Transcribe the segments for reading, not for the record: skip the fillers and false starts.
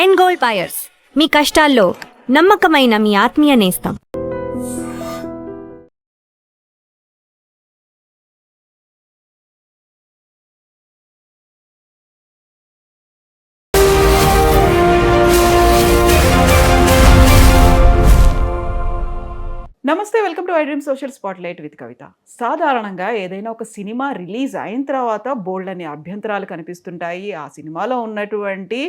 End gold buyers, మీ కష్టాల్లో నమ్మకమైన మీ ఆత్మీయ నేస్తం. నమస్తే, welcome to iDream social spotlight with Kavitha. సాధారణంగా ఏదైనా ఒక సినిమా రిలీజ్ అయిన తర్వాత బోల్డ్ అని అభ్యంతరాలు కనిపిస్తుంటాయి. ఆ సినిమాలో ఉన్నటువంటి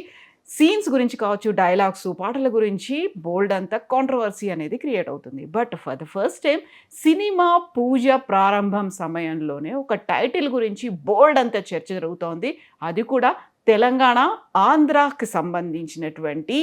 సీన్స్ గురించి కావచ్చు, డైలాగ్స్, పాటల గురించి బోల్డ్ అంత కాంట్రవర్సీ అనేది క్రియేట్ అవుతుంది. But for the first time cinema పూజ ప్రారంభం సమయంలోనే ఒక టైటిల్ గురించి బోల్డ్ అంత చర్చ జరుగుతోంది. అది కూడా తెలంగాణ, ఆంధ్రాకి సంబంధించినటువంటి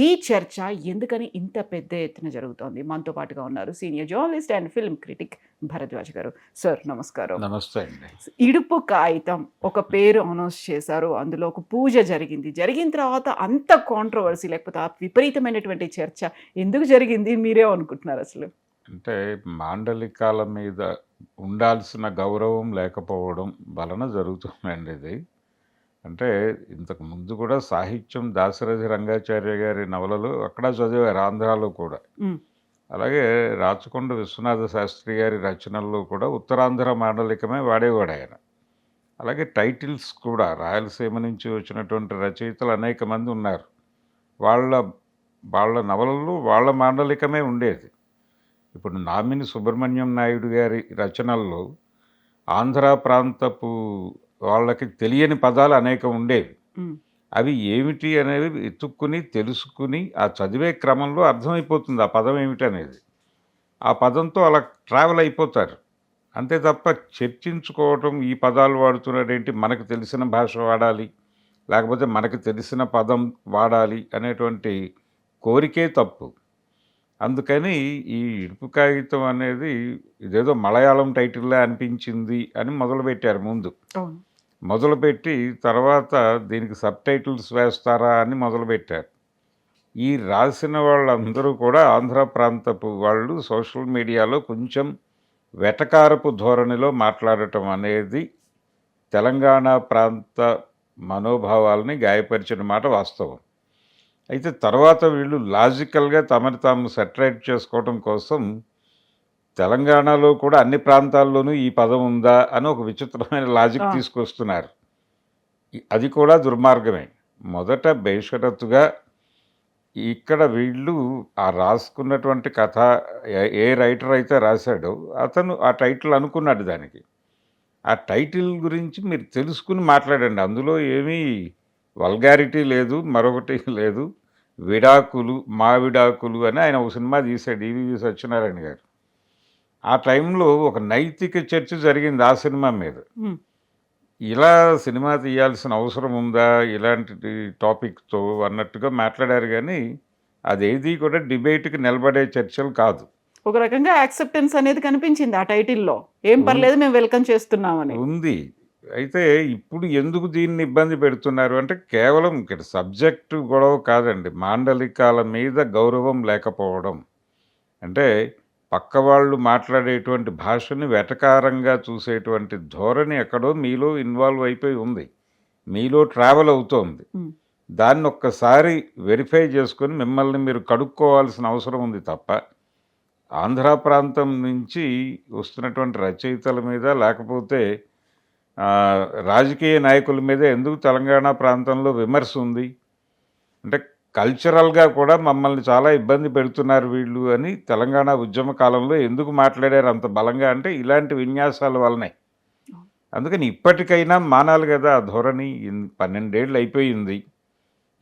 ఈ చర్చ ఎందుకని ఇంత పెద్ద ఎత్తున జరుగుతోంది? మనతో పాటుగా ఉన్నారు senior journalist and film critic Bharadwaj గారు. సార్ నమస్కారం. నమస్తే అండి. ఇడుపు కాగితం ఒక పేరు అనౌన్స్ చేశారు, అందులో ఒక పూజ జరిగిన తర్వాత అంత కాంట్రవర్సీ లేకపోతే ఆ విపరీతమైనటువంటి చర్చ ఎందుకు జరిగింది మీరే అనుకుంటున్నారు అసలు? అంటే మాండలికాల మీద ఉండాల్సిన గౌరవం లేకపోవడం వలన జరుగుతుందండి ఇది. అంటే ఇంతకు ముందు కూడా సాహిత్యం దాశరథి రంగాచార్య గారి నవలలు అక్కడ చదివారు, ఆంధ్రాలో కూడా. అలాగే రాచకొండ విశ్వనాథ శాస్త్రి గారి రచనల్లో కూడా ఉత్తరాంధ్ర మాండలికమే వాడేవాడు ఆయన. అలాగే టైటిల్స్ కూడా రాయలసీమ నుంచి వచ్చినటువంటి రచయితలు అనేక మంది ఉన్నారు. వాళ్ళ వాళ్ళ నవలలు వాళ్ళ మాండలికమే ఉండేది. ఇప్పుడు నామిని సుబ్రహ్మణ్యం నాయుడు గారి రచనల్లో ఆంధ్ర ప్రాంతపు వాళ్ళకి తెలియని పదాలు అనేక ఉండేవి. అవి ఏమిటి అనేవి ఎత్తుక్కుని తెలుసుకుని ఆ చదివే క్రమంలో అర్థమైపోతుంది ఆ పదం ఏమిటి అనేది. ఆ పదంతో అలా ట్రావెల్ అయిపోతారు అంతే తప్ప చర్చించుకోవటం, ఈ పదాలు వాడుతున్నాడేంటి, మనకు తెలిసిన భాష వాడాలి లేకపోతే మనకు తెలిసిన పదం వాడాలి అనేటువంటి కోరికే తప్పు. అందుకని ఈ ఇడుపు కాగితం అనేది ఇదేదో మలయాళం టైటిల్లా అనిపించింది అని మొదలుపెట్టారు. మొదలుపెట్టి తర్వాత దీనికి సబ్ టైటిల్స్ వేస్తారా అని మొదలుపెట్టారు. ఈ రాసిన వాళ్ళందరూ కూడా ఆంధ్ర ప్రాంతపు వాళ్ళు సోషల్ మీడియాలో కొంచెం వెటకారపు ధోరణిలో మాట్లాడటం అనేది తెలంగాణ ప్రాంత మనోభావాలని గాయపరిచిన మాట వాస్తవం. అయితే తర్వాత వీళ్ళు లాజికల్గా తమని తాము సెటరేట్ చేసుకోవటం కోసం తెలంగాణలో కూడా అన్ని ప్రాంతాల్లోనూ ఈ పదం ఉందా అని ఒక విచిత్రమైన లాజిక్ తీసుకొస్తున్నారు. అది కూడా దుర్మార్గమే. మొదట బేషరతుగా ఇక్కడ వీళ్ళు ఆ రాసుకున్నటువంటి కథ ఏ రైటర్ అయితే రాశాడో అతను ఆ టైటిల్ అనుకున్నాడు. దానికి ఆ టైటిల్ గురించి మీరు తెలుసుకుని మాట్లాడండి. అందులో ఏమీ వల్గారిటీ లేదు, మరొకటి లేదు. విడాకులు, మా విడాకులు అని ఆయన ఒక సినిమా తీశాడు, ఈవీవి సత్యనారాయణ గారు. ఆ టైంలో ఒక నైతిక చర్చ జరిగింది ఆ సినిమా మీద. ఇలా సినిమా తీయాల్సిన అవసరం ఉందా ఇలాంటి టాపిక్తో అన్నట్టుగా మాట్లాడారు. కానీ అదేది కూడా డిబేట్కి నిలబడే చర్చలు కాదు. ఒక రకంగా యాక్సెప్టెన్స్ అనేది కనిపించింది ఆ టైటిల్లో. ఏం పర్లేదు, మేము వెల్కమ్ చేస్తున్నామని ఉంది. అయితే ఇప్పుడు ఎందుకు దీన్ని ఇబ్బంది పెడుతున్నారు అంటే కేవలం ఇక్కడ సబ్జెక్టు గొడవ కాదండి, మాండలికాల మీద గౌరవం లేకపోవడం. అంటే పక్క వాళ్ళు మాట్లాడేటువంటి భాషని వెటకారంగా చూసేటువంటి ధోరణి ఎక్కడో మీలో ఇన్వాల్వ్ అయిపోయి ఉంది, మీలో ట్రావెల్ అవుతోంది. దాన్ని ఒక్కసారి వెరిఫై చేసుకొని మిమ్మల్ని మీరు కడుక్కోవాల్సిన అవసరం ఉంది తప్ప ఆంధ్ర ప్రాంతం నుంచి వస్తున్నటువంటి రచయితల మీద లేకపోతే రాజకీయ నాయకుల మీద ఎందుకు తెలంగాణ ప్రాంతంలో విమర్శ ఉంది అంటే కల్చరల్గా కూడా మమ్మల్ని చాలా ఇబ్బంది పెడుతున్నారు వీళ్ళు అని తెలంగాణ ఉద్యమ కాలంలో ఎందుకు మాట్లాడారు అంత బలంగా అంటే ఇలాంటి విన్యాసాల వల్లనే. అందుకని ఇప్పటికైనా మానాలి కదా ఆ ధోరణి. 12 ఏళ్ళు అయిపోయింది,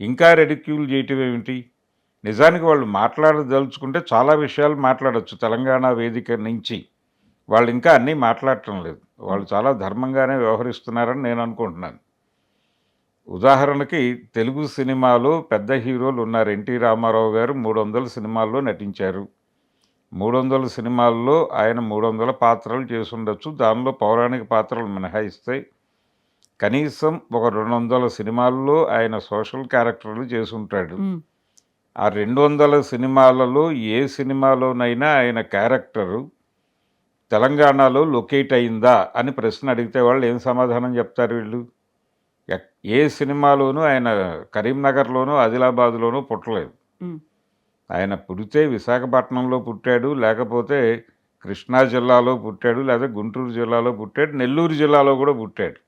ఇంకా రెడిక్యూల్ చేయటం ఏమిటి? నిజానికి వాళ్ళు మాట్లాడదలుచుకుంటే చాలా విషయాలు మాట్లాడచ్చు తెలంగాణ వేదిక నుంచి. వాళ్ళు ఇంకా అన్నీ మాట్లాడటం లేదు. వాళ్ళు చాలా ధర్మంగానే వ్యవహరిస్తున్నారని నేను అనుకుంటున్నాను. ఉదాహరణకి తెలుగు సినిమాలో పెద్ద హీరోలు ఉన్నారు. ఎన్టీ రామారావు గారు 300 సినిమాల్లో నటించారు. 300 సినిమాల్లో ఆయన 300 పాత్రలు చేసి ఉండొచ్చు. దానిలో పౌరాణిక పాత్రలు మినహాయిస్తే కనీసం ఒక 200 సినిమాల్లో ఆయన సోషల్ క్యారెక్టర్లు చేసి ఉంటాడు. ఆ 200 సినిమాలలో ఏ సినిమాలోనైనా ఆయన క్యారెక్టరు తెలంగాణలో లొకేట్ అయిందా అని ప్రశ్న అడిగితే వాళ్ళు ఏం సమాధానం చెప్తారు? వీళ్ళు ఏ సినిమాలోనూ ఆయన కరీంనగర్లోనూ ఆదిలాబాద్లోనూ పుట్టలేదు. ఉమ్, ఆయన పుడితే విశాఖపట్నంలో పుట్టాడు, లేకపోతే కృష్ణా జిల్లాలో పుట్టాడు, లేదా గుంటూరు జిల్లాలో పుట్టాడు, నెల్లూరు జిల్లాలో కూడా పుట్టాడు.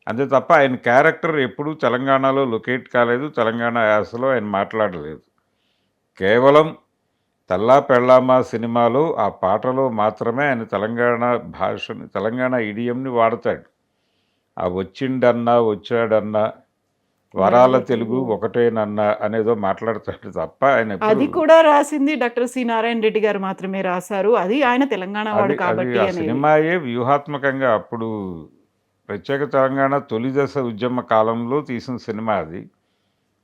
అంతే తప్ప ఆయన క్యారెక్టర్ ఎప్పుడూ తెలంగాణలో లొకేట్ కాలేదు, తెలంగాణ యాసలో ఆయన మాట్లాడలేదు. కేవలం తల్లా పెళ్ళామా సినిమాలో ఆ పాటలో మాత్రమే ఆయన తెలంగాణ భాషని, తెలంగాణ ఇడియంని వాడతాడు. ఆ వచ్చిండన్నా వచ్చాడన్నా వరాల తెలుగు ఒకటేనన్నా అనేదో మాట్లాడతాడు తప్ప ఆయన అది కూడా రాసింది డాక్టర్ సి నారాయణ రెడ్డి గారు మాత్రమే రాశారు. అది ఆయన తెలంగాణ వాడు అది కాబట్టి ఆ అనేది. సినిమాయే వ్యూహాత్మకంగా అప్పుడు ప్రత్యేక తెలంగాణ తొలి దశ ఉద్యమ కాలంలో తీసిన సినిమా అది.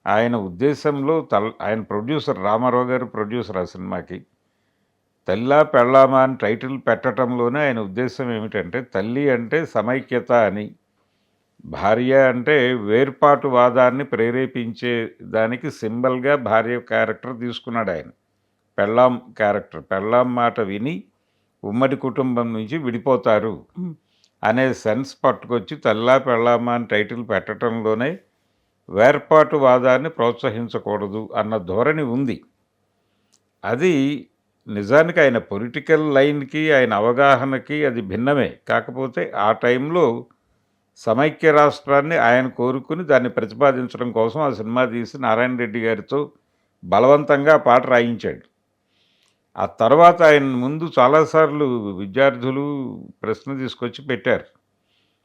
ఆయన ఉద్దేశంలో ఆయన ప్రొడ్యూసర్ రామారావు గారు ప్రొడ్యూసర్ ఆ సినిమాకి. తల్లా పెళ్ళామా అని టైటిల్ పెట్టడంలోనే ఆయన ఉద్దేశం ఏమిటంటే, తల్లి అంటే సమైక్యత అని, భార్య అంటే వేర్పాటువాదాన్ని ప్రేరేపించే దానికి సింబల్గా భార్య క్యారెక్టర్ తీసుకున్నాడు ఆయన. పెళ్ళాం క్యారెక్టర్, పెళ్ళాం మాట విని ఉమ్మడి కుటుంబం నుంచి విడిపోతారు ఉమ్, అనే సెన్స్ పట్టుకొచ్చి తల్లా పెళ్ళామా అని టైటిల్ పెట్టడంలోనే వేర్పాటువాదాన్ని ప్రోత్సహించకూడదు అన్న ధోరణి ఉంది. అది నిజానికి ఆయన పొలిటికల్ లైన్కి, ఆయన అవగాహనకి అది భిన్నమే. కాకపోతే ఆ టైంలో సమైక్య రాష్ట్రాన్ని ఆయన కోరుకుని దాన్ని ప్రతిపాదించడం కోసం ఆ సినిమా తీసి నారాయణ రెడ్డి గారితో బలవంతంగా ఆ పాట రాయించాడు. ఆ తర్వాత ఆయన ముందు చాలాసార్లు విద్యార్థులు ప్రశ్న తీసుకొచ్చి పెట్టారు,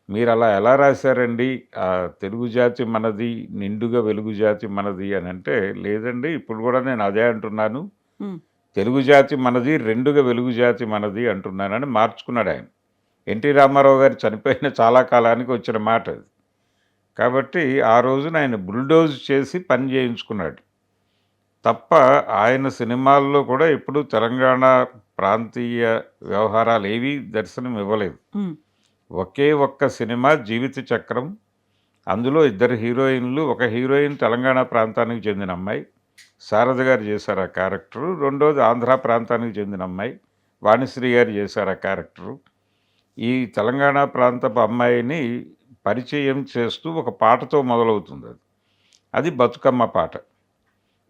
మీరు అలా ఎలా రాశారండి, ఆ తెలుగు జాతి మనది, నిండుగా వెలుగు జాతి మనది అని. అంటే లేదండి, ఇప్పుడు కూడా నేను అదే అంటున్నాను, ఉమ్, తెలుగు జాతి మనది, రెండుగా వెలుగు జాతి మనది అంటున్నానని మార్చుకున్నాడు ఆయన. ఎన్టీ రామారావు గారు చనిపోయిన చాలా కాలానికి వచ్చిన మాట అది. కాబట్టి ఆ రోజున ఆయన బుల్డోజ్ చేసి పని చేయించుకున్నాడు తప్ప ఆయన సినిమాల్లో కూడా ఎప్పుడూ తెలంగాణ ప్రాంతీయ వ్యవహారాలు ఏవీ దర్శనం ఇవ్వలేదు. ఉమ్, ఒకే ఒక్క సినిమా జీవిత చక్రం, అందులో ఇద్దరు హీరోయిన్లు, ఒక హీరోయిన్ తెలంగాణ ప్రాంతానికి చెందిన అమ్మాయి, శారద గారు చేశారు ఆ క్యారెక్టరు. రెండోది ఆంధ్ర ప్రాంతానికి చెందిన అమ్మాయి వాణిశ్రీ గారు చేశారు ఆ క్యారెక్టరు. ఈ తెలంగాణ ప్రాంతపు అమ్మాయిని పరిచయం చేస్తూ ఒక పాటతో మొదలవుతుంది. అది బతుకమ్మ పాట.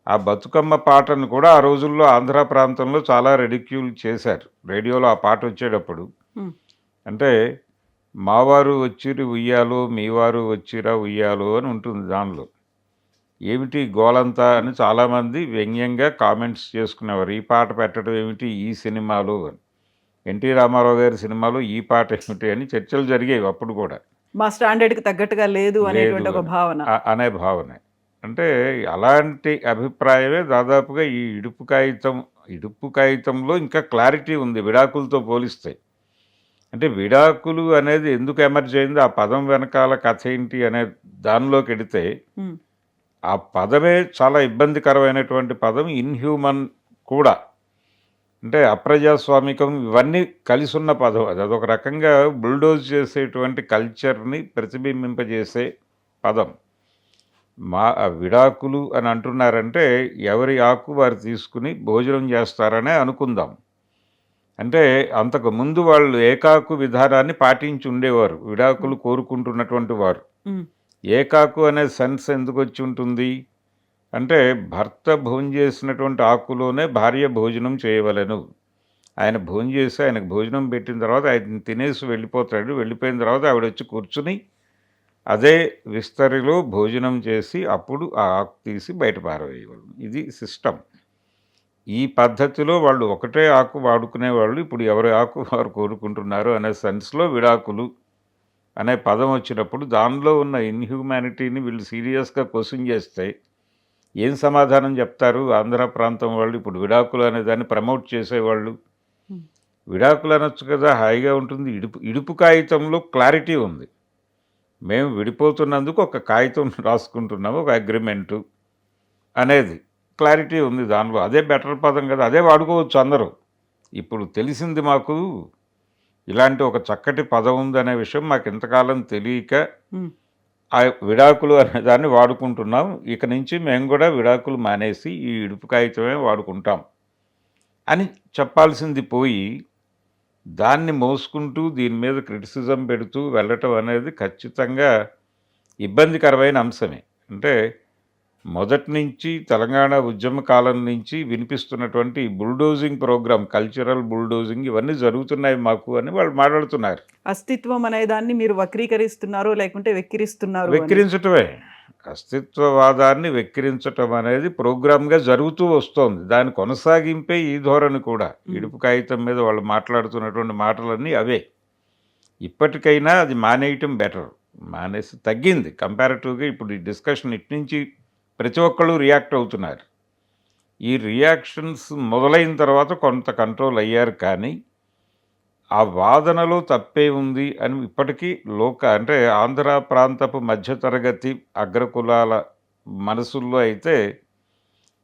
ఆ బతుకమ్మ పాటను కూడా ఆ రోజుల్లో ఆంధ్ర ప్రాంతంలో చాలా రెడిక్యూల్ చేశారు. రేడియోలో ఆ పాట వచ్చేటప్పుడు ఉమ్, అంటే మావారు వచ్చిరి ఉయ్యాలో, మీవారు వచ్చిరా ఉయ్యాలో అని ఉంటుంది దానిలో. ఏమిటి గోలంతా అని చాలామంది వ్యంగ్యంగా కామెంట్స్ చేసుకునేవారు. ఈ పాట పెట్టడం ఏమిటి ఈ సినిమాలో అని, ఎన్టీ రామారావు గారి సినిమాలో ఈ పాట ఏమిటి అని చర్చలు జరిగేవి అప్పుడు కూడా. మా స్టాండర్డ్కి తగ్గట్టుగా లేదు అనేటువంటి ఒక లేదు భావన. అనే భావన. అంటే అలాంటి అభిప్రాయమే దాదాపుగా ఈ ఇడుపు కాగితంలో ఇంకా క్లారిటీ ఉంది విడాకులతో పోలిస్తే. అంటే విడాకులు అనేది ఎందుకు ఎమర్జ్ అయింది, ఆ పదం వెనకాల కథ ఏంటి అనే దానిలోకి వెడితే ఉమ్, ఆ పదమే చాలా ఇబ్బందికరమైనటువంటి పదం. ఇన్హ్యూమన్ కూడా, అంటే అప్రజాస్వామికం, ఇవన్నీ కలిసి ఉన్న పదం అది. అదొక రకంగా బుల్డోజ్ చేసేటువంటి కల్చర్ని ప్రతిబింబింపజేసే పదం. విడాకులు అని అంటున్నారంటే ఎవరి ఆకు వారు తీసుకుని భోజనం చేస్తారనే అనుకుందాం. అంటే అంతకు ముందు వాళ్ళు ఏకాకు విధానాన్ని పాటించి ఉండేవారు విడాకులు కోరుకుంటున్నటువంటి వారు. ఉమ్, ఏకాకు అనే సెన్స్ ఎందుకు వచ్చి ఉంటుంది అంటే, భర్త భోజనం చేసినటువంటి ఆకులోనే భార్య భోజనం చేయవలెను. ఆయన భోజనం చేసి ఆయనకు భోజనం పెట్టిన తర్వాత ఆయన తినేసి వెళ్ళిపోతాడు. వెళ్ళిపోయిన తర్వాత ఆవిడ వచ్చి కూర్చుని అదే విస్తరిలో భోజనం చేసి అప్పుడు ఆ ఆకు తీసి బయట పారవేయవలను. ఇది సిస్టమ్. ఈ పద్ధతిలో వాళ్ళు ఒకటే ఆకు వాడుకునేవాళ్ళు. ఇప్పుడు ఎవరి ఆకు వారు కోరుకుంటున్నారు అనే సెన్స్లో విడాకులు అనే పదం వచ్చినప్పుడు దానిలో ఉన్న ఇన్హ్యూమానిటీని వీళ్ళు సీరియస్గా క్వశ్చన్ చేస్తే ఏం సమాధానం చెప్తారు ఆంధ్ర ప్రాంతం వాళ్ళు? ఇప్పుడు విడాకులు అనే దాన్ని ప్రమోట్ చేసేవాళ్ళు విడాకులు అనొచ్చు కదా, హాయిగా ఉంటుంది. ఇడుపు కాగితంలో క్లారిటీ ఉంది. మేము విడిపోతున్నందుకు ఒక కాగితం రాసుకుంటున్నాము, ఒక అగ్రిమెంటు అనేది క్లారిటీ ఉంది దానిలో. అదే బెటర్ పదం కదా, అదే వాడుకోవచ్చు అందరూ. ఇప్పుడు తెలిసింది మాకు ఇలాంటి ఒక చక్కటి పదం ఉందనే విషయం మాకు ఇంతకాలం తెలియక ఆ విడాకులు అనే దాన్ని వాడుకుంటున్నాం. ఇక నుంచి మేము కూడా విడాకులు మానేసి ఈ ఇడుపు కాగితమే వాడుకుంటాం అని చెప్పాల్సింది పోయి దాన్ని మోసుకుంటూ దీని మీద క్రిటిసిజం పెడుతూ వెళ్ళటం అనేది ఖచ్చితంగా ఇబ్బందికరమైన అంశమే. అంటే మొదటి నుంచి తెలంగాణ ఉద్యమ కాలం నుంచి వినిపిస్తున్నటువంటి ఈ బుల్డోజింగ్ ప్రోగ్రామ్, కల్చరల్ బుల్డోజింగ్ ఇవన్నీ జరుగుతున్నాయి మాకు అని వాళ్ళు మాట్లాడుతున్నారు. అస్తిత్వం అనే దాన్ని మీరు వక్రీకరిస్తున్నారు లేకుంటే వెక్కిరిస్తున్నారు అని. వెక్కిరించటమే. అస్తిత్వవాదాన్ని వెక్కిరించటం అనేది ప్రోగ్రామ్గా జరుగుతూ వస్తోంది. దాని కొనసాగింపే ఈ ధోరణి కూడా. ఇడుపు కాగితం మీద వాళ్ళు మాట్లాడుతున్నటువంటి మాటలన్నీ అవే. ఇప్పటికైనా అది మానేయటం బెటర్. మానేసి తగ్గింది కంపారిటివ్గా. ఇప్పుడు ఈ డిస్కషన్ ఇటు నుంచి ప్రతి ఒక్కళ్ళు రియాక్ట్ అవుతున్నారు. ఈ రియాక్షన్స్ మొదలైన తర్వాత కొంత కంట్రోల్ అయ్యారు, కానీ ఆ వాదనలో తప్పే ఉంది అని ఇప్పటికీ అంటే ఆంధ్ర ప్రాంతపు మధ్యతరగతి అగ్రకులాల మనసుల్లో అయితే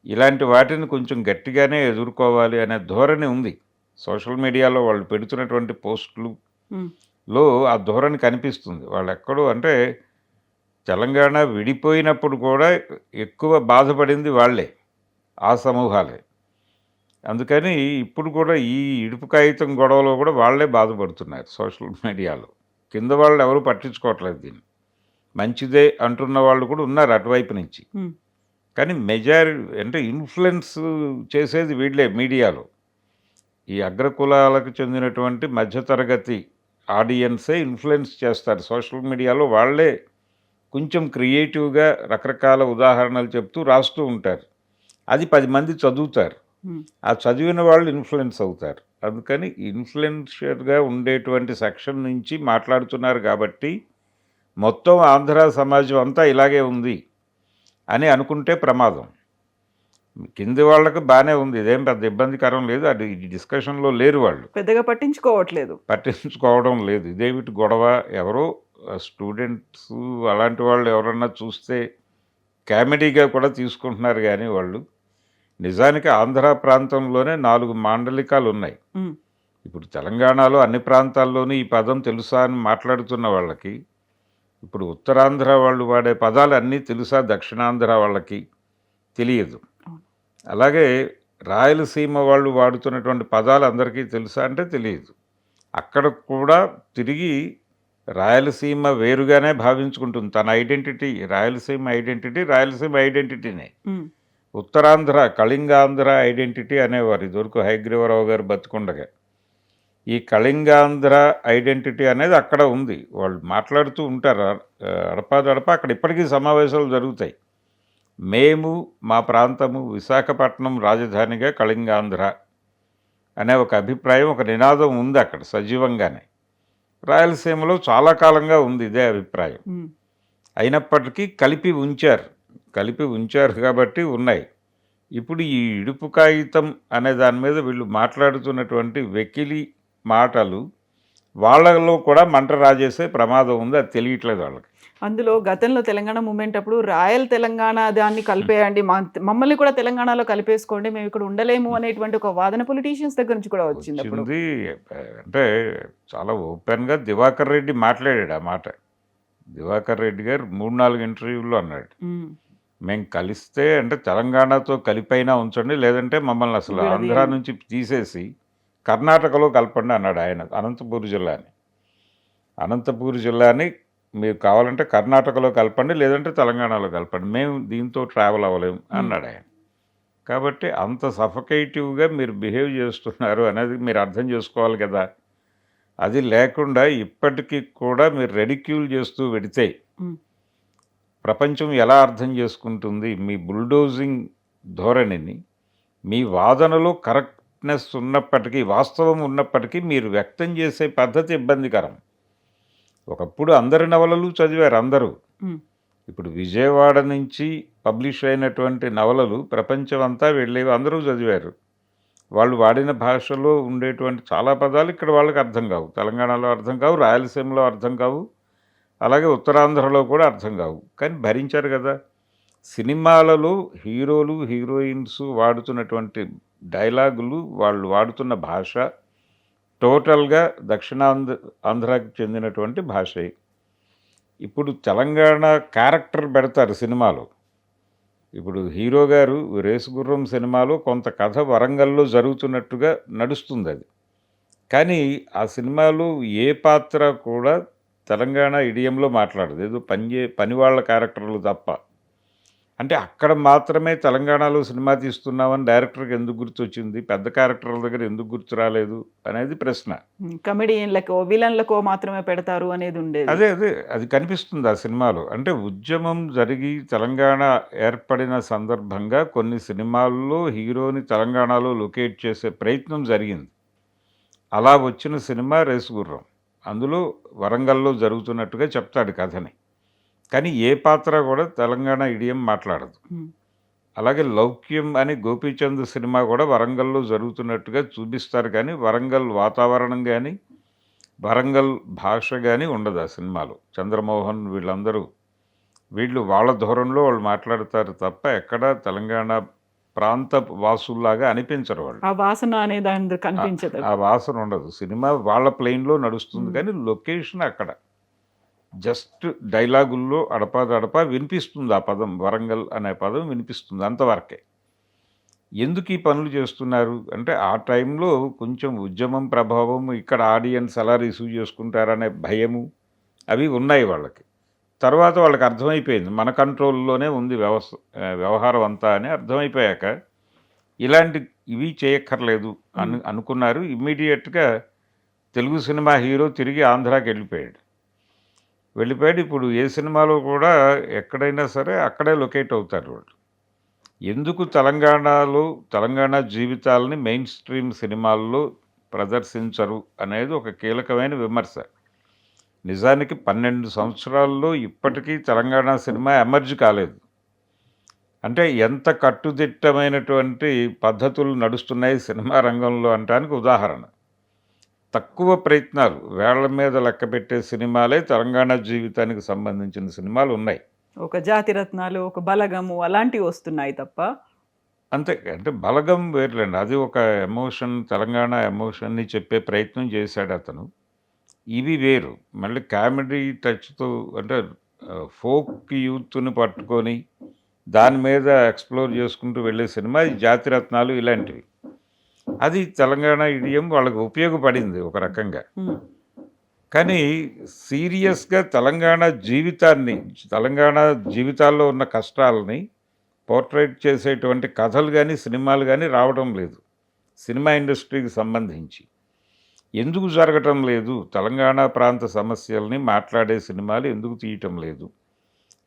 ఇలాంటి వాటిని కొంచెం గట్టిగానే ఎదుర్కోవాలి అనే ధోరణి ఉంది. సోషల్ మీడియాలో వాళ్ళు పెడుతున్నటువంటి పోస్టులలో ఆ ధోరణి కనిపిస్తుంది. వాళ్ళు ఎక్కడో అంటే తెలంగాణ విడిపోయినప్పుడు కూడా ఎక్కువ బాధపడింది వాళ్ళే, ఆ సమూహాలే. అందుకని ఇప్పుడు కూడా ఈ ఇడుపు కాగితం గొడవలో కూడా వాళ్ళే బాధపడుతున్నారు సోషల్ మీడియాలో. కింద వాళ్ళు ఎవరు పట్టించుకోవట్లేదు దీన్ని. మంచిదే అంటున్న వాళ్ళు కూడా ఉన్నారు అటువైపు నుంచి. కానీ అంటే ఇన్ఫ్లుయెన్స్ చేసేది వీళ్ళే మీడియాలో. ఈ అగ్రకులాలకు చెందినటువంటి మధ్యతరగతి ఆడియన్సే ఇన్ఫ్లుయెన్స్ చేస్తారు సోషల్ మీడియాలో. వాళ్ళే కొంచెం క్రియేటివ్గా రకరకాల ఉదాహరణలు చెప్తూ రాస్తూ ఉంటారు. అది 10 మంది చదువుతారు. ఆ చదివిన వాళ్ళు ఇన్ఫ్లుయెన్స్ అవుతారు. అందుకని ఇన్ఫ్లుయెన్షియర్గా ఉండేటువంటి సెక్షన్ నుంచి మాట్లాడుతున్నారు కాబట్టి మొత్తం ఆంధ్ర సమాజం అంతా ఇలాగే ఉంది అని అనుకుంటే ప్రమాదం. కింది వాళ్ళకి బాగానే ఉంది, ఇదేం పెద్ద ఇబ్బందికరం లేదు. అది డిస్కషన్లో లేరు, వాళ్ళు పెద్దగా పట్టించుకోవడం లేదు. ఇదేమిటి గొడవ, ఎవరో స్టూడెంట్స్ అలాంటి వాళ్ళు ఎవరన్నా చూస్తే కామెడీగా కూడా తీసుకుంటున్నారు. కానీ వాళ్ళు నిజానికి ఆంధ్ర ప్రాంతంలోనే 4 మాండలికాలు ఉన్నాయి. ఇప్పుడు తెలంగాణలో అన్ని ప్రాంతాల్లోనూ ఈ పదం తెలుసా అని మాట్లాడుతున్న వాళ్ళకి, ఇప్పుడు ఉత్తరాంధ్ర వాళ్ళు వాడే పదాలు అన్నీ తెలుసా, దక్షిణాంధ్ర వాళ్ళకి తెలియదు. అలాగే రాయలసీమ వాళ్ళు వాడుతున్నటువంటి పదాలు అందరికీ తెలుసా అంటే తెలియదు. అక్కడ కూడా తిరిగి రాయలసీమ వేరుగానే భావించుకుంటుంది తన ఐడెంటిటీ. రాయలసీమ ఐడెంటిటీనే. ఉత్తరాంధ్ర, కళింగాంధ్ర ఐడెంటిటీ అనేవారు ఇదివరకు హయగ్రీవరావు గారు బతుకుండగా. ఈ కళింగాంధ్ర ఐడెంటిటీ అనేది అక్కడ ఉంది. వాళ్ళు మాట్లాడుతూ ఉంటారు అడపాదడప. అక్కడ ఇప్పటికీ సమావేశాలు జరుగుతాయి. మేము, మా ప్రాంతము విశాఖపట్నం రాజధానిగా కళింగాంధ్ర అనే ఒక అభిప్రాయం, ఒక నినాదం ఉంది అక్కడ సజీవంగానే. రాయలసీమలో చాలా కాలంగా ఉంది ఇదే అభిప్రాయం. అయినప్పటికీ కలిపి ఉంచారు కాబట్టి ఉన్నాయి. ఇప్పుడు ఈ ఇడుపు కాగితం అనే దాని మీద వీళ్ళు మాట్లాడుతున్నటువంటి వెకిలి మాటలు వాళ్ళలో కూడా మంట రాజేసే ప్రమాదం ఉంది. అది తెలియట్లేదు వాళ్ళకి. అందులో గతంలో తెలంగాణ మూమెంట్ అప్పుడు రాయల్ తెలంగాణ దాన్ని కలిపేయండి, మమ్మల్ని కూడా తెలంగాణలో కలిపేసుకోండి, మేము ఇక్కడ ఉండలేము అనేటువంటి ఒక వాదన పొలిటీషియన్స్ దగ్గర నుంచి కూడా వచ్చింది. అంటే చాలా ఓపెన్గా దివాకర్ రెడ్డి మాట్లాడాడు ఆ మాట. దివాకర్ రెడ్డి గారు 3-4 ఇంటర్వ్యూల్లో అన్నాడు, మేము కలిస్తే అంటే తెలంగాణతో కలిపైనా ఉంచండి, లేదంటే మమ్మల్ని అసలు ఆంధ్ర నుంచి తీసేసి కర్ణాటకలో కలపండి అన్నాడు ఆయన. అనంతపూర్ జిల్లాని మీరు కావాలంటే కర్ణాటకలో కలపండి, లేదంటే తెలంగాణలో కలపండి, మేము దీంతో ట్రావెల్ అవ్వలేము అన్నాడు ఆయన. కాబట్టి అంత సఫకేటివ్గా మీరు బిహేవ్ చేస్తున్నారు అనేది మీరు అర్థం చేసుకోవాలి కదా. అది లేకుండా ఇప్పటికీ కూడా మీరు రెడిక్యూల్ చేస్తూ పెడితే ప్రపంచం ఎలా అర్థం చేసుకుంటుంది మీ బుల్డోజింగ్ ధోరణిని? మీ వాదనలో కరెక్ట్నెస్ ఉన్నప్పటికీ, వాస్తవం ఉన్నప్పటికీ మీరు వ్యక్తం చేసే పద్ధతి ఇబ్బందికరం. ఒకప్పుడు అందరి నవలలు చదివారు అందరూ. ఇప్పుడు విజయవాడ నుంచి పబ్లిష్ అయినటువంటి నవలలు ప్రపంచం అంతా వెళ్ళేవి, అందరూ చదివారు. వాళ్ళు వాడిన భాషలో ఉండేటువంటి చాలా పదాలు ఇక్కడ వాళ్ళకి అర్థం కావు, తెలంగాణలో అర్థం కావు, రాయలసీమలో అర్థం కావు, అలాగే ఉత్తరాంధ్రలో కూడా అర్థం కావు. కానీ భరించారు కదా. సినిమాలలో హీరోలు హీరోయిన్స్ వాడుతున్నటువంటి డైలాగులు, వాళ్ళు వాడుతున్న భాష టోటల్గా ఆంధ్రాకి చెందినటువంటి భాషే. ఇప్పుడు తెలంగాణ క్యారెక్టర్ పెడతారు సినిమాలో. ఇప్పుడు హీరో గారు రేసుగుర్రం సినిమాలో కొంత కథ వరంగల్లో జరుగుతున్నట్టుగా నడుస్తుంది అది. కానీ ఆ సినిమాలో ఏ పాత్ర కూడా తెలంగాణ ఇడియంలో మాట్లాడదు. ఏదో పని వాళ్ళ క్యారెక్టర్లు తప్ప. అంటే అక్కడ మాత్రమే తెలంగాణలో సినిమా తీస్తున్నామని డైరెక్టర్కి ఎందుకు గుర్తొచ్చింది, పెద్ద క్యారెక్టర్ల దగ్గర ఎందుకు గుర్తు రాలేదు అనేది ప్రశ్న. కమెడియన్లకో విలన్లకో మాత్రమే పెడతారు అనేది ఉండేది. అదే అది కనిపిస్తుంది ఆ సినిమాలో. అంటే ఉద్యమం జరిగి తెలంగాణ ఏర్పడిన సందర్భంగా కొన్ని సినిమాల్లో హీరోని తెలంగాణలో లొకేట్ చేసే ప్రయత్నం జరిగింది. అలా వచ్చిన సినిమా రేసుగుర్రం. అందులో వరంగల్లో జరుగుతున్నట్టుగా చెప్తాడు కథని. కానీ ఏ పాత్ర కూడా తెలంగాణ ఇడియం మాట్లాడదు. అలాగే లౌక్యం అని గోపీచంద్ సినిమా కూడా వరంగల్లో జరుగుతున్నట్టుగా చూపిస్తారు, కానీ వరంగల్ వాతావరణం కానీ వరంగల్ భాష కానీ ఉండదు ఆ సినిమాలో. చంద్రమోహన్ వీళ్ళు వాళ్ళ ధోరణిలో వాళ్ళు మాట్లాడతారు తప్ప ఎక్కడ తెలంగాణ ప్రాంత వాసుల్లాగా అనిపించరు వాళ్ళు. ఆ వాసన అనేది అందులో కనిపించదు. ఆ వాసన ఉండదు. సినిమా వాళ్ళ ప్లేన్లో నడుస్తుంది, కానీ లొకేషన్ అక్కడ జస్ట్ డైలాగుల్లో అడపాదడపా వినిపిస్తుంది ఆ పదం, వరంగల్ అనే పదం వినిపిస్తుంది, అంతవరకే. ఎందుకు ఈ పనులు చేస్తున్నారు అంటే ఆ టైంలో కొంచెం ఉద్యమం ప్రభావం, ఇక్కడ ఆడియన్స్ ఎలా రిసీవ్ చేసుకుంటారనే భయము అవి ఉన్నాయి వాళ్ళకి. తర్వాత వాళ్ళకి అర్థమైపోయింది మన కంట్రోల్లోనే ఉంది వ్యవహారం అంతా అని అర్థమైపోయాక ఇవి చేయక్కర్లేదు అనుకున్నారు. ఇమ్మీడియట్గా తెలుగు సినిమా హీరో తిరిగి ఆంధ్రాకి వెళ్ళిపోయాడు. ఇప్పుడు ఏ సినిమాలో కూడా ఎక్కడైనా సరే అక్కడే లొకేట్ అవుతారు వాళ్ళు. ఎందుకు తెలంగాణ జీవితాలని మెయిన్ స్ట్రీమ్ సినిమాల్లో ప్రదర్శించరు అనేది ఒక కీలకమైన విమర్శ. నిజానికి 12 సంవత్సరాల్లో ఇప్పటికీ తెలంగాణ సినిమా ఎమర్జ్ కాలేదు. అంటే ఎంత కట్టుదిట్టమైనటువంటి పద్ధతులు నడుస్తున్నాయి సినిమా రంగంలో అనడానికి ఉదాహరణ. తక్కువ ప్రయత్నాలు, వేళ్ల మీద లెక్క పెట్టే సినిమాలే తెలంగాణ జీవితానికి సంబంధించిన సినిమాలు ఉన్నాయి. ఒక జాతిరత్నాలు, ఒక బలగము అలాంటివి వస్తున్నాయి తప్ప. అంతే. అంటే బలగం వేర్లేండి, అది ఒక ఎమోషన్, తెలంగాణ ఎమోషన్ని చెప్పే ప్రయత్నం చేశాడు అతను. ఇవి వేరు. మళ్ళీ కామెడీ టచ్తో అంటే ఫోక్ యూత్ని పట్టుకొని దాని మీద ఎక్స్ప్లోర్ చేసుకుంటూ వెళ్ళే సినిమా ఈ జాతిరత్నాలు ఇలాంటివి. అది తెలంగాణ ఇడియం వాళ్ళకి ఉపయోగపడింది ఒక రకంగా. కానీ సీరియస్గా తెలంగాణ జీవితాల్లో ఉన్న కష్టాలని పోర్ట్రేట్ చేసేటువంటి కథలు కానీ సినిమాలు కానీ రావడం లేదు. సినిమా ఇండస్ట్రీకి సంబంధించి ఎందుకు జరగటం లేదు, తెలంగాణ ప్రాంత సమస్యల్ని మాట్లాడే సినిమాలు ఎందుకు తీయటం లేదు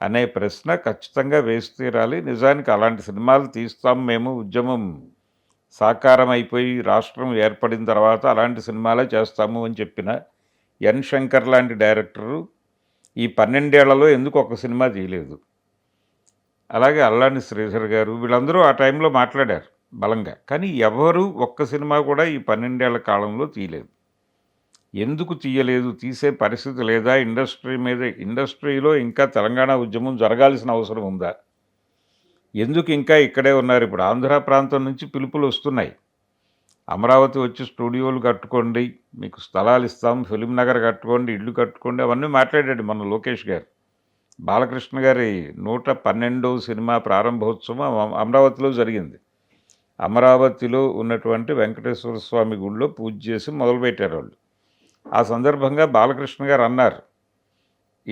అనే ప్రశ్న ఖచ్చితంగా వేసి తీరాలి. నిజానికి అలాంటి సినిమాలు తీస్తాం మేము, ఉద్యమం సాకారం అయిపోయి రాష్ట్రం ఏర్పడిన తర్వాత అలాంటి సినిమాలే చేస్తాము అని చెప్పిన ఎన్ శంకర్ లాంటి డైరెక్టరు ఈ 12 ఏళ్లలో ఎందుకు ఒక సినిమా తీయలేదు? అలాగే అల్లాని శ్రీధర్ గారు వీళ్ళందరూ ఆ టైంలో మాట్లాడారు బలంగా, కానీ ఎవరు ఒక్క సినిమా కూడా ఈ 12 ఏళ్ల కాలంలో తీయలేదు. ఎందుకు తీయలేదు? తీసే పరిస్థితి లేదా? ఇండస్ట్రీలో ఇంకా తెలంగాణ ఉద్యమం జరగాల్సిన అవసరం ఉందా? ఎందుకు ఇంకా ఇక్కడే ఉన్నారు? ఇప్పుడు ఆంధ్ర ప్రాంతం నుంచి పిలుపులు వస్తున్నాయి, అమరావతి వచ్చి స్టూడియోలు కట్టుకోండి, మీకు స్థలాలు ఇస్తాం, ఫిలిం నగర్ కట్టుకోండి, ఇళ్ళు కట్టుకోండి, అవన్నీ మాట్లాడాడు మన లోకేష్ గారు. బాలకృష్ణ గారి 112వ సినిమా ప్రారంభోత్సవం అమరావతిలో జరిగింది. అమరావతిలో ఉన్నటువంటి వెంకటేశ్వర స్వామి గుడిలో పూజ చేసి మొదలుపెట్టారు వాళ్ళు. ఆ సందర్భంగా బాలకృష్ణ గారు అన్నారు,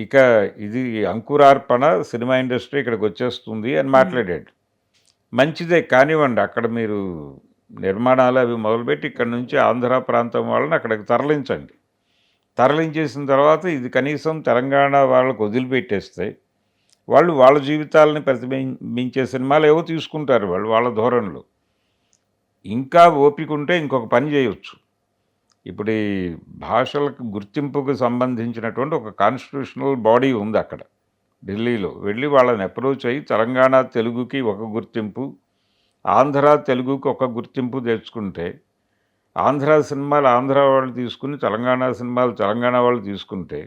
ఇక ఇది అంకురార్పణ, సినిమా ఇండస్ట్రీ ఇక్కడికి వచ్చేస్తుంది అని మాట్లాడాడు. మంచిదే కానివ్వండి, అక్కడ మీరు నిర్మాణాలు అవి మొదలుపెట్టి ఇక్కడ నుంచి ఆంధ్ర ప్రాంతం వాళ్ళని అక్కడికి తరలించేసిన తర్వాత ఇది కనీసం తెలంగాణ వాళ్ళకు వదిలిపెట్టేస్తే వాళ్ళు వాళ్ళ జీవితాలని ప్రతిబింబించే సినిమాలు ఏవో తీసుకుంటారు వాళ్ళ ధోరణిలో. ఇంకా ఓపిక ఉంటే ఇంకొక పని చేయవచ్చు. ఇప్పుడు ఈ భాషలకు గుర్తింపుకు సంబంధించినటువంటి ఒక కాన్స్టిట్యూషనల్ బాడీ ఉంది అక్కడ ఢిల్లీలో. వెళ్ళి వాళ్ళని అప్రోచ్ అయ్యి తెలంగాణ తెలుగుకి ఒక గుర్తింపు, ఆంధ్ర తెలుగుకి ఒక గుర్తింపు తెచ్చుకుంటే, ఆంధ్ర సినిమాలు ఆంధ్ర వాళ్ళు తీసుకుని తెలంగాణ సినిమాలు తెలంగాణ వాళ్ళు తీసుకుంటే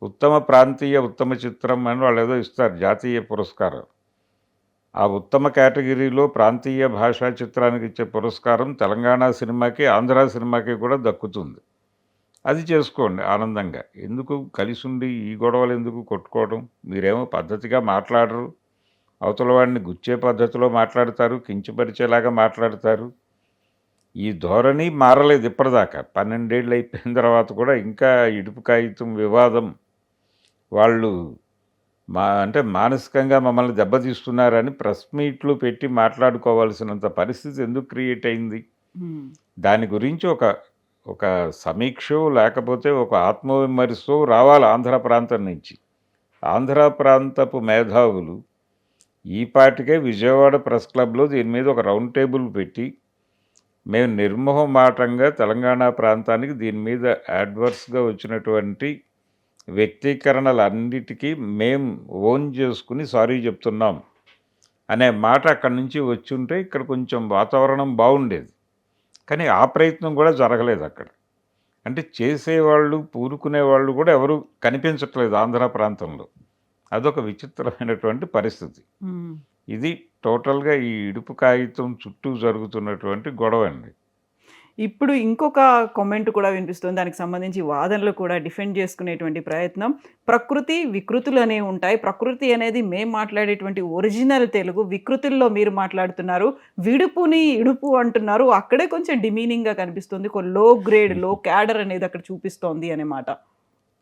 ఉత్తమ ప్రాంతీయ ఉత్తమ చిత్రం అని వాళ్ళు ఏదో ఇస్తారు జాతీయ పురస్కారం. ఆ ఉత్తమ కేటగిరీలో ప్రాంతీయ భాషా చిత్రానికి ఇచ్చే పురస్కారం తెలంగాణ సినిమాకి ఆంధ్ర సినిమాకి కూడా దక్కుతుంది. అది చేసుకోండి ఆనందంగా. ఎందుకు కలిసి ఉండి ఈ గొడవలు ఎందుకు కొట్టుకోవడం? మీరేమో పద్ధతిగా మాట్లాడరు, అవతల వాడిని గుచ్చే పద్ధతిలో మాట్లాడతారు, కించపరిచేలాగా మాట్లాడతారు. ఈ ధోరణి మారలేదు ఇప్పటిదాకా. 12 ఏళ్ళు అయిపోయిన తర్వాత కూడా ఇంకా ఇడుపు కాగితం వివాదం వాళ్ళు అంటే మానసికంగా మమ్మల్ని దెబ్బతీస్తున్నారని ప్రెస్ మీట్లు పెట్టి మాట్లాడుకోవాల్సినంత పరిస్థితి ఎందుకు క్రియేట్ అయింది? దాని గురించి ఒక సమీక్షో లేకపోతే ఒక ఆత్మవిమర్శో రావాలి ఆంధ్ర ప్రాంతం నుంచి. ఆంధ్ర ప్రాంతపు మేధావులు ఈ పాటికే విజయవాడ ప్రెస్ క్లబ్లో దీని మీద ఒక రౌండ్ టేబుల్ పెట్టి మేము నిర్మోహమాటంగా తెలంగాణ ప్రాంతానికి దీని మీద అడ్వర్స్గా వచ్చినటువంటి వ్యక్తీకరణలన్నిటికీ మేము ఓన్ చేసుకుని సారీ చెప్తున్నాం అనే మాట అక్కడి నుంచి వచ్చి ఉంటే ఇక్కడ కొంచెం వాతావరణం బాగుండేది. కానీ ఆ ప్రయత్నం కూడా జరగలేదు అక్కడ. అంటే చేసేవాళ్ళు పూనుకునేవాళ్ళు కూడా ఎవరు కనిపించట్లేదు ఆంధ్ర ప్రాంతంలో. అదొక విచిత్రమైనటువంటి పరిస్థితి. ఇది టోటల్గా ఈ ఇడుపు కాగితం చుట్టూ జరుగుతున్నటువంటి గొడవ అండి. ఇప్పుడు ఇంకొక కామెంట్ కూడా వినిపిస్తుంది. దానికి సంబంధించి వాదనలు కూడా డిఫెండ్ చేసుకునేటువంటి ప్రయత్నం. ప్రకృతి వికృతులు అనేవి ఉంటాయి. ప్రకృతి అనేది మేము మాట్లాడేటువంటి ఒరిజినల్ తెలుగు, వికృతుల్లో మీరు మాట్లాడుతున్నారు. విడుపుని ఇడుపు అంటున్నారు. అక్కడే కొంచెం డిమీనింగ్గా కనిపిస్తుంది. ఒక లో గ్రేడ్ లో క్యాడర్ అనేది అక్కడ చూపిస్తోంది అనే మాట.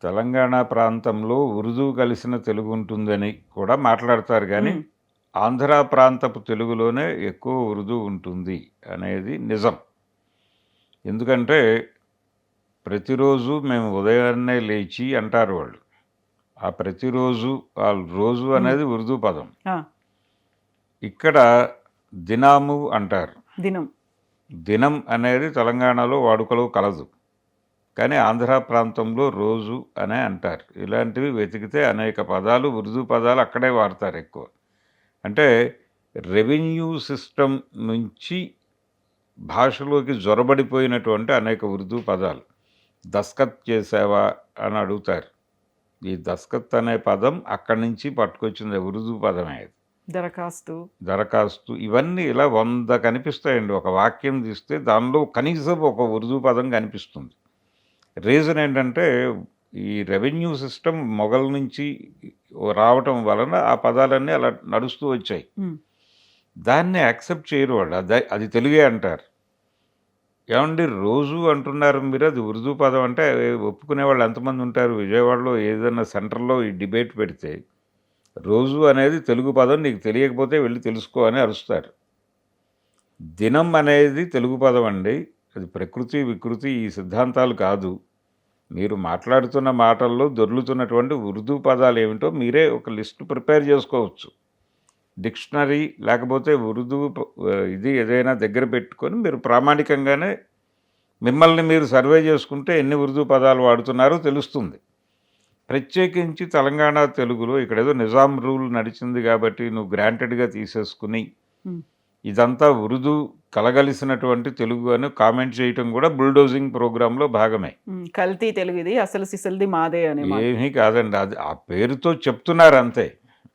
తెలంగాణ ప్రాంతంలో ఉర్దూ కలిసిన తెలుగు ఉంటుందని కూడా మాట్లాడతారు, కానీ ఆంధ్ర ప్రాంతపు తెలుగులోనే ఎక్కువ ఉర్దూ ఉంటుంది అనేది నిజం. ఎందుకంటే ప్రతిరోజు మేము ఉదయాన్నే లేచి అంటారు వాళ్ళు. ఆ ప్రతిరోజు రోజు అనేది ఉర్దూ పదం. ఇక్కడ దినాము అంటారు. దినం అనేది తెలంగాణలో వాడుకలో కలదు, కానీ ఆంధ్ర ప్రాంతంలో రోజు అనే అంటారు. ఇలాంటివి వెతికితే అనేక పదాలు ఉర్దూ పదాలు అక్కడే వాడతారు ఎక్కువ. అంటే రెవెన్యూ సిస్టమ్ నుంచి భాషలోకి జొరబడిపోయినటువంటి అనేక ఉర్దూ పదాలు. దస్కత్ చేసావా అని అడుగుతారు. ఈ దస్కత్ అనే పదం అక్కడి నుంచి పట్టుకొచ్చింది, ఉర్దూ పదమే. దరఖాస్తు ఇవన్నీ ఇలా 100 కనిపిస్తాయండి. ఒక వాక్యం తీస్తే దానిలో కనీసం ఒక ఉర్దూ పదం కనిపిస్తుంది. రీజన్ ఏంటంటే ఈ రెవెన్యూ సిస్టమ్ మొఘల్ నుంచి రావటం వలన ఆ పదాలన్నీ అలా నడుస్తూ వచ్చాయి. దాన్ని యాక్సెప్ట్ చేయరు వాళ్ళు. అది తెలుగే అంటారు. ఏమండి రోజు అంటున్నారు మీరు, అది ఉర్దూ పదం అంటే ఒప్పుకునే వాళ్ళు ఎంతమంది ఉంటారు? విజయవాడలో ఏదైనా సెంటర్లో ఈ డిబేట్ పెడితే రోజు అనేది తెలుగు పదం, నీకు తెలియకపోతే వెళ్ళి తెలుసుకో అని అరుస్తారు. దినం అనేది తెలుగు పదం అండి. అది ప్రకృతి వికృతి ఈ సిద్ధాంతాలు కాదు. మీరు మాట్లాడుతున్న మాటల్లో దొర్లుతున్నటువంటి ఉర్దూ పదాలు ఏమిటో మీరే ఒక లిస్ట్ ప్రిపేర్ చేసుకోవచ్చు. డిక్షనరీ లేకపోతే ఉర్దూ ఇది ఏదైనా దగ్గర పెట్టుకొని మీరు ప్రామాణికంగానే మిమ్మల్ని మీరు సర్వే చేసుకుంటే ఎన్ని ఉర్దూ పదాలు వాడుతున్నారో తెలుస్తుంది. ప్రత్యేకించి తెలంగాణ తెలుగులో ఇక్కడ ఏదో నిజాం రూల్ నడిచింది కాబట్టి నువ్వు గ్రాంటెడ్గా తీసేసుకుని ఇదంతా ఉర్దూ కలగలిసినటువంటి తెలుగు అని కామెంట్ చేయటం కూడా బుల్డోజింగ్ ప్రోగ్రాంలో భాగమే. కల్తీ తెలుగు ఇది, అసలు సిసల్ది మాదే అని ఏమీ కాదండి. అది ఆ పేరుతో చెప్తున్నారు అంతే.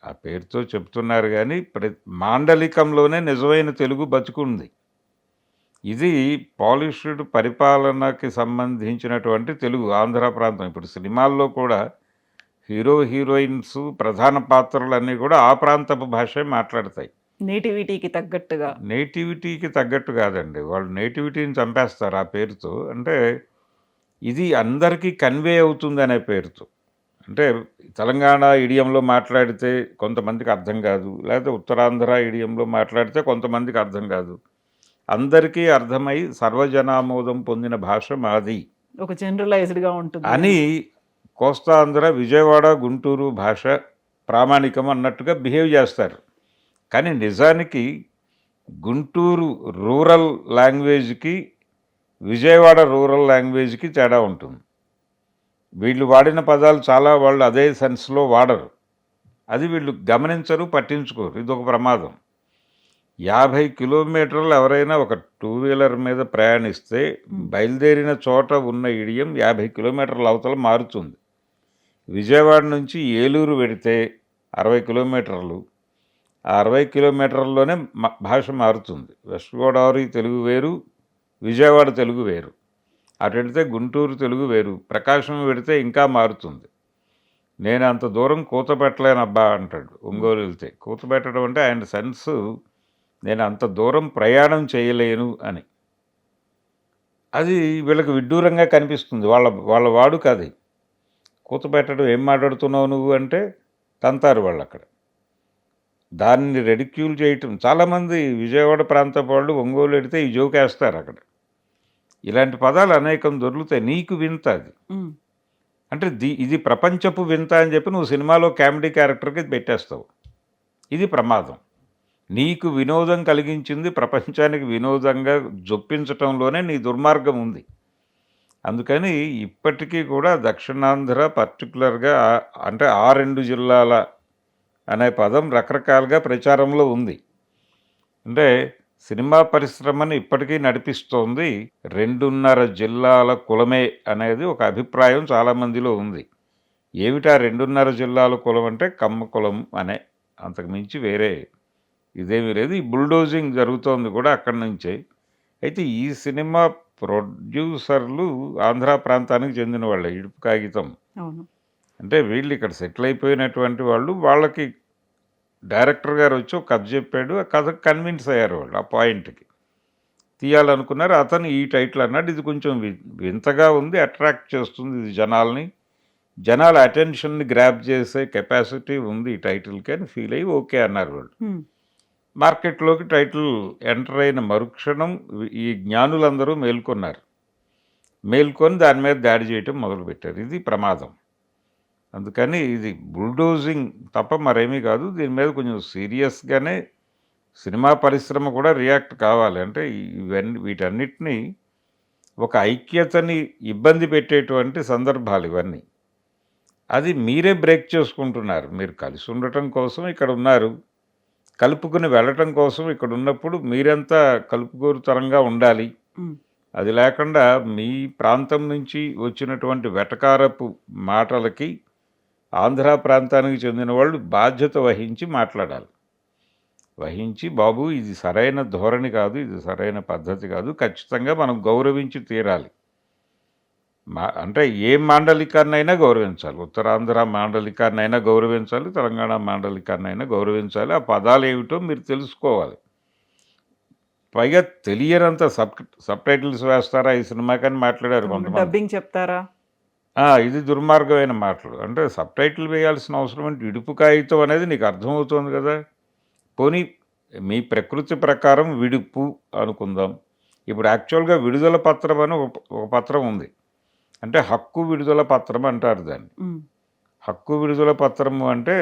ఆ పేరుతో చెప్తున్నారు కానీ మాండలికంలోనే నిజమైన తెలుగు బతుకుంది. ఇది పాలిష్డ్ పరిపాలనకి సంబంధించినటువంటి తెలుగు ఆంధ్ర ప్రాంతం. ఇప్పుడు సినిమాల్లో కూడా హీరో హీరోయిన్స్ ప్రధాన పాత్రలన్నీ కూడా ఆ ప్రాంతపు భాషే మాట్లాడతాయి. నేటివిటీకి తగ్గట్టు కాదండి. వాళ్ళు నేటివిటీని చంపేస్తారు ఆ పేరుతో. అంటే ఇది అందరికీ కన్వే అవుతుంది అనే పేరుతో. అంటే తెలంగాణ ఇడియంలో మాట్లాడితే కొంతమందికి అర్థం కాదు, లేకపోతే ఉత్తరాంధ్ర ఇడియంలో మాట్లాడితే కొంతమందికి అర్థం కాదు. అందరికీ అర్థమై సర్వజనామోదం పొందిన భాష మాది, ఒక జనరలైజ్డ్గా ఉంటుంది అని కోస్తాంధ్ర, విజయవాడ, గుంటూరు భాష ప్రామాణికం అన్నట్టుగా బిహేవ్ చేస్తారు. కానీ నిజానికి గుంటూరు రూరల్ లాంగ్వేజ్కి విజయవాడ రూరల్ లాంగ్వేజ్కి తేడా ఉంటుంది. వీళ్ళు వాడిన పదాలు చాలా వాళ్ళు అదే సెన్స్లో వాడరు. అది వీళ్ళు గమనించరు, పట్టించుకోరు. ఇది ఒక ప్రమాదం. 50 కిలోమీటర్లు ఎవరైనా ఒక 2 వీలర్ మీద ప్రయాణిస్తే బయలుదేరిన చోట ఉన్న ఇడియం 50 కిలోమీటర్ల అవతల మారుతుంది. విజయవాడ నుంచి ఏలూరు వెడితే 60 కిలోమీటర్లు. ఆ 60 కిలోమీటర్లలోనే భాష మారుతుంది. వెస్ట్ గోదావరి తెలుగు వేరు, విజయవాడ తెలుగు వేరు. అటు వెడితే గుంటూరు తెలుగు వేరు, ప్రకాశం వెడితే ఇంకా మారుతుంది. నేను అంత దూరం కూతపెట్టలేనబ్బా అంటాడు ఒంగోలు వెళ్తే. కూతపెట్టడం అంటే ఆయన సెన్స్ నేను అంత దూరం ప్రయాణం చేయలేను అని. అది వీళ్ళకి విడ్డూరంగా కనిపిస్తుంది. వాళ్ళ వాళ్ళ వాడుక అది. కూతబెట్టడం, ఏం మాట్లాడుతున్నావు నువ్వు అంటే తంతారు వాళ్ళక్కడ. దాన్ని రెడిక్యూల్ చేయటం చాలామంది విజయవాడ ప్రాంతపు వాళ్ళు ఒంగోలు ఎడితే ఈ జోకేస్తారు అక్కడ. ఇలాంటి పదాలు అనేకం దొరుకుతాయి. నీకు వింత అది. ఉమ్, అంటే ఇది ప్రపంచపు వింత అని చెప్పి నువ్వు సినిమాలో కామెడీ క్యారెక్టర్కి పెట్టేస్తావు. ఇది ప్రమాదం. నీకు వినోదం కలిగించింది ప్రపంచానికి వినోదంగా జొప్పించటంలోనే నీ దుర్మార్గం ఉంది. అందుకని ఇప్పటికీ కూడా దక్షిణాంధ్ర పర్టికులర్గా అంటే ఆ 2 జిల్లాల అనే పదం రకరకాలుగా ప్రచారంలో ఉంది. అంటే సినిమా పరిశ్రమని ఇప్పటికీ నడిపిస్తోంది 2.5 జిల్లాల కులమే అనేది ఒక అభిప్రాయం చాలామందిలో ఉంది. ఏమిటా 2.5 జిల్లాల కులం అంటే కమ్మ కులం అనే, అంతకుమించి వేరే ఇదేమీ లేదు. ఈ బుల్డోజింగ్ జరుగుతోంది కూడా అక్కడి నుంచే. అయితే ఈ సినిమా ప్రొడ్యూసర్లు ఆంధ్ర ప్రాంతానికి చెందిన వాళ్ళే. ఇడుపు కాగితం అవును. అంటే వీళ్ళు ఇక్కడ సెటిల్ అయిపోయినటువంటి వాళ్ళు. వాళ్ళకి డైరెక్టర్ గారు వచ్చి ఒక కథ చెప్పాడు. ఆ కథకు కన్విన్స్ అయ్యారు వాళ్ళు. ఆ పాయింట్కి తీయాలనుకున్నారు. అతను ఈ టైటిల్ అన్నాడు. ఇది కొంచెం వింతగా ఉంది, అట్రాక్ట్ చేస్తుంది ఇది జనాల్ని, జనాల అటెన్షన్ని గ్రాప్ చేసే కెపాసిటీ ఉంది ఈ టైటిల్కి అని ఫీల్ అయ్యి ఓకే అన్నారు వాళ్ళు. ఉమ్, మార్కెట్లోకి టైటిల్ ఎంటర్ అయిన మరుక్షణం ఈ జ్ఞానులందరూ మేల్కొన్నారు. మేల్కొని దాని మీద దాడి చేయటం మొదలుపెట్టారు. ఇది ప్రమాదం. అందుకని ఇది బుల్డోజింగ్ తప్ప మరేమీ కాదు. దీని మీద కొంచెం సీరియస్గానే సినిమా పరిశ్రమ కూడా రియాక్ట్ కావాలి. అంటే వీటన్నిటినీ ఒక ఐక్యతని ఇబ్బంది పెట్టేటువంటి సందర్భాలు ఇవన్నీ. అది మీరే బ్రేక్ చేసుకుంటున్నారు. మీరు కలిసి ఉండటం కోసం ఇక్కడ ఉన్నారు, కలుపుకుని వెళ్ళటం కోసం ఇక్కడ ఉన్నప్పుడు మీరంతా కలుపుకోరుతరంగా ఉండాలి. ఉమ్, అది లేకుండా మీ ప్రాంతం నుంచి వచ్చినటువంటి వెటకారపు మాటలకి ఆంధ్ర ప్రాంతానికి చెందిన వాళ్ళు బాధ్యత వహించి మాట్లాడాలి. వహించి బాబు ఇది సరైన ధోరణి కాదు, ఇది సరైన పద్ధతి కాదు, ఖచ్చితంగా మనం గౌరవించి తీరాలి. అంటే ఏ మాండలికాన్నైనా గౌరవించాలి. ఉత్తరాంధ్ర మాండలికాన్నైనా గౌరవించాలి, తెలంగాణ మాండలికాన్నైనా గౌరవించాలి. ఆ పదాలు ఏమిటో మీరు తెలుసుకోవాలి. పైగా తెలియనంత సబ్ టైటిల్స్ వేస్తారా ఈ సినిమాకని మాట్లాడారు కొంతమంది. డబ్బింగ్ చెప్తారా? ఇది దుర్మార్గమైన మాటలు. అంటే సబ్ టైటిల్ వేయాల్సిన అవసరం అంటే ఇడుపు కాగితం అనేది నీకు అర్థమవుతుంది కదా. పోనీ మీ ప్రకృతి ప్రకారం విడుపు అనుకుందాం. ఇప్పుడు యాక్చువల్గా విడుదల పత్రం అని ఒక పత్రం ఉంది. అంటే హక్కు విడుదల పత్రం అంటారు దాన్ని. ఉమ్, హక్కు విడుదల పత్రము అంటే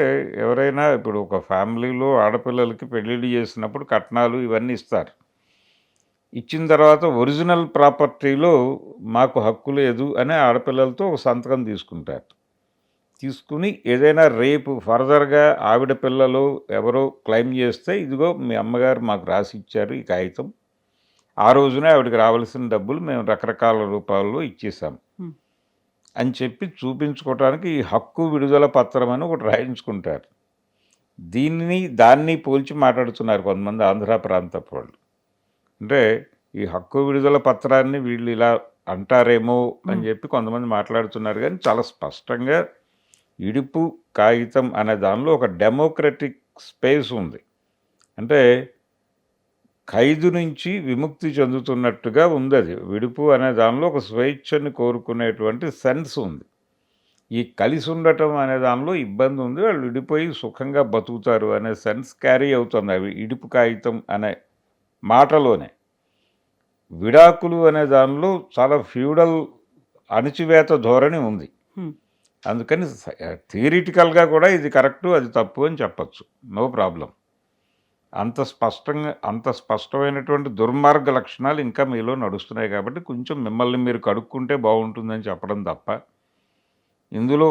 ఎవరైనా ఇప్పుడు ఒక ఫ్యామిలీలో ఆడపిల్లలకి పెళ్ళిళ్ళు చేసినప్పుడు కట్నాలు ఇవన్నీ ఇస్తారు. ఇచ్చిన తర్వాత ఒరిజినల్ ప్రాపర్టీలో మాకు హక్కు లేదు అని ఆడపిల్లలతో ఒక సంతకం తీసుకుంటారు. తీసుకుని ఏదైనా రేపు ఫర్దర్గా ఆవిడ పిల్లలు ఎవరో క్లెయిమ్ చేస్తే ఇదిగో మీ అమ్మగారు మాకు రాసి ఇచ్చారు ఈ కాగితం, ఆ రోజునే ఆవిడకి రావాల్సిన డబ్బులు మేము రకరకాల రూపాల్లో ఇచ్చేసాం అని చెప్పి చూపించుకోవడానికి ఈ హక్కు విడుదల పత్రం అని ఒకటి రాయించుకుంటారు. దాన్ని పోల్చి మాట్లాడుతున్నారు కొంతమంది ఆంధ్ర ప్రాంతపు వాళ్ళు. అంటే ఈ హక్కు విడుదల పత్రాన్ని వీళ్ళు ఇలా అంటారేమో అని చెప్పి కొంతమంది మాట్లాడుతున్నారు. కానీ చాలా స్పష్టంగా ఇడుపు కాగితం అనే దానిలో ఒక డెమోక్రటిక్ స్పేస్ ఉంది. అంటే ఖైదు నుంచి విముక్తి చెందుతున్నట్టుగా ఉంది. అది విడుపు అనే దానిలో ఒక స్వేచ్ఛని కోరుకునేటువంటి సెన్స్ ఉంది. ఈ కలిసి ఉండటం అనే దానిలో ఇబ్బంది ఉంది, వాళ్ళు విడిపోయి సుఖంగా బతుకుతారు అనే సెన్స్ క్యారీ అవుతుంది అవి ఇడుపు కాగితం అనే మాటలోనే. విడాకులు అనే దానిలో చాలా ఫ్యూడల్ అణచివేత ధోరణి ఉంది. అందుకని థియరిటికల్గా కూడా ఇది కరెక్టు అది తప్పు అని చెప్పచ్చు, నో ప్రాబ్లం. అంత స్పష్టమైనటువంటి దుర్మార్గ లక్షణాలు ఇంకా మీలో నడుస్తున్నాయి కాబట్టి కొంచెం మిమ్మల్ని మీరు కడుక్కుంటే బాగుంటుందని చెప్పడం తప్ప ఇందులో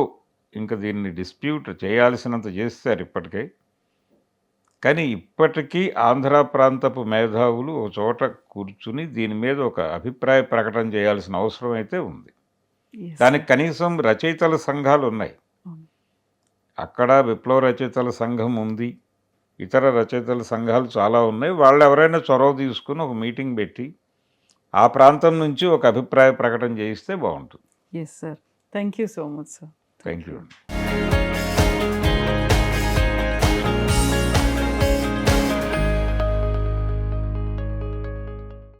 ఇంకా దీన్ని డిస్ప్యూట్ చేయాల్సినంత చేస్తారు ఇప్పటికే. కానీ ఇప్పటికీ ఆంధ్ర ప్రాంతపు మేధావులు ఒక చోట కూర్చుని దీని మీద ఒక అభిప్రాయ ప్రకటన చేయాల్సిన అవసరం అయితే ఉంది. దానికి కనీసం రచయితల సంఘాలు ఉన్నాయి. అక్కడ విప్లవ రచయితల సంఘం ఉంది, ఇతర రచయితల సంఘాలు చాలా ఉన్నాయి. వాళ్ళు ఎవరైనా చొరవ తీసుకుని ఒక మీటింగ్ పెట్టి ఆ ప్రాంతం నుంచి ఒక అభిప్రాయ ప్రకటన చేయిస్తే బాగుంటుంది. Yes sir, thank you so much sir. Thank you.